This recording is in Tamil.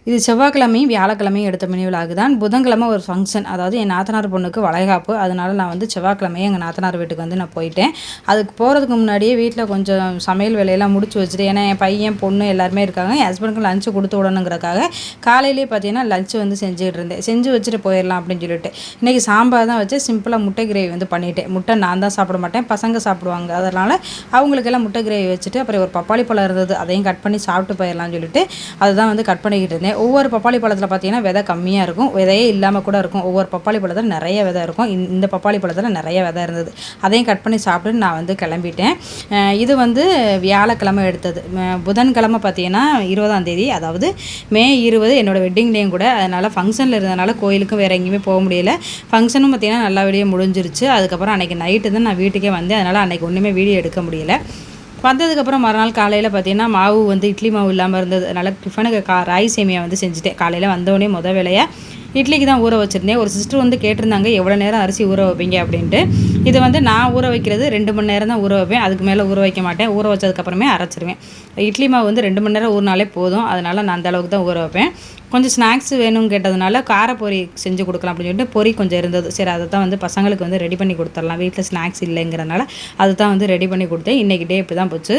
இது செவ்வாய்க்கிழமையும் வியாழக்கிழமையும் எடுத்த மினி விலாக் தான். புதன்கிழமை ஒரு ஃபங்க்ஷன், அதாவது என் நாத்தனார் பொண்ணுக்கு வளைகாப்பு. அதனால நான் வந்து செவ்வாய்க்கிழமையே எங்கள் நாத்தனார் வீட்டுக்கு வந்து நான் போயிட்டேன். அதுக்கு போகிறதுக்கு முன்னாடியே வீட்டில் கொஞ்சம் சமையல் வேலையெல்லாம் முடிச்சு வச்சுட்டு, ஏன்னா என் பையன் பொண்ணு எல்லாருமே இருக்காங்க, என் ஹஸ்பண்டுக்கு லஞ்சு கொடுத்து விடணுங்கிறக்காக காலையிலேயே பார்த்தீங்கன்னா லஞ்சு வந்து செஞ்சுக்கிட்டு இருந்தேன். செஞ்சு வச்சுட்டு போயிடலாம் அப்படின்னு சொல்லிட்டு இன்றைக்கி சாம்பார் தான் வச்சு சிம்பிளாக முட்டை கிரேவி வந்து பண்ணிவிட்டேன். முட்டை நான் தான் சாப்பிட மாட்டேன், பசங்க சாப்பிடுவாங்க. அதனால் அவங்களுக்கெல்லாம் முட்டை கிரேவி வச்சுட்டு, அப்புறம் ஒரு பப்பாளி பழம் இருந்தது, அதையும் கட் பண்ணி சாப்பிட்டு போயிடலாம்னு சொல்லிட்டு அதுதான் வந்து கட் பண்ணிக்கிட்டு இருந்தேன். ஒவ்வொரு பப்பாளி பழத்தில் பார்த்தீங்கன்னா விதை கம்மியாக இருக்கும், விதையே இல்லாமல் கூட இருக்கும். ஒவ்வொரு பப்பாளி பழத்தில் நிறைய விதை இருக்கும். இந்த பப்பாளி பழத்தில் நிறைய விதை இருந்தது. அதையும் கட் பண்ணி சாப்பிட்டு நான் வந்து கிளம்பிட்டேன். இது வந்து வியாழக்கிழமை எடுத்தது. புதன்கிழமை பார்த்தீங்கன்னா 20ஆம் தேதி, அதாவது மே 20 என்னோடய வெட்டிங் டேயும் கூட. அதனால் ஃபங்க்ஷனில் இருந்ததுனால கோயிலுக்கும் வேறு எங்கேயுமே போக முடியல. ஃபங்க்ஷனும் பார்த்தீங்கன்னா நல்லா வெளியே முடிஞ்சிருச்சு. அதுக்கப்புறம் அன்றைக்கி நைட்டு தான் நான் வீட்டுக்கே வந்தேன். அதனால் அன்றைக்கி ஒன்றுமே வீடியோ எடுக்க முடியல. வந்ததுக்கப்புறம் மறுநாள் காலையில் பார்த்தீங்கன்னா மாவு வந்து இட்லி மாவு இல்லாமல் இருந்தது. அதனால் டிஃபனுக்கு ராகி சேமியா வந்து செஞ்சுட்டேன். காலையில் வந்தோடனே வேலையாக இட்லிக்கு தான் ஊற வச்சுருந்தேன். ஒரு சிஸ்டர் வந்து கேட்டிருந்தாங்க எவ்வளோ நேரம் அரிசி ஊற வைப்பீங்க அப்படின்ட்டு. இது வந்து நான் ஊற வைக்கிறது 2 மணி நேரம் தான் ஊற வைப்பேன், அதுக்கு மேலே ஊற வைக்க மாட்டேன். ஊற வச்சதுக்கப்புறமே அரைச்சிருவேன். இட்லி மாவு வந்து 2 மணி நேரம் ஊறினாலே போதும். அதனால் நான் அந்தளவுக்கு தான் ஊற வைப்பேன். கொஞ்சம் ஸ்நாக்ஸ் வேணும்னு கேட்டதுனால காரப்பொரி செஞ்சு கொடுக்கலாம் அப்படின்னு சொல்லிட்டு பொரி கொஞ்சம் இருந்தது. சரி, அதை தான் வந்து பசங்களுக்கு வந்து ரெடி பண்ணி கொடுத்துடலாம், வீட்டில் ஸ்நாக்ஸ் இல்லைங்கிறனால அதை தான் வந்து ரெடி பண்ணி கொடுத்தேன். இன்றைக்கி டே இப்படி தான் போச்சு.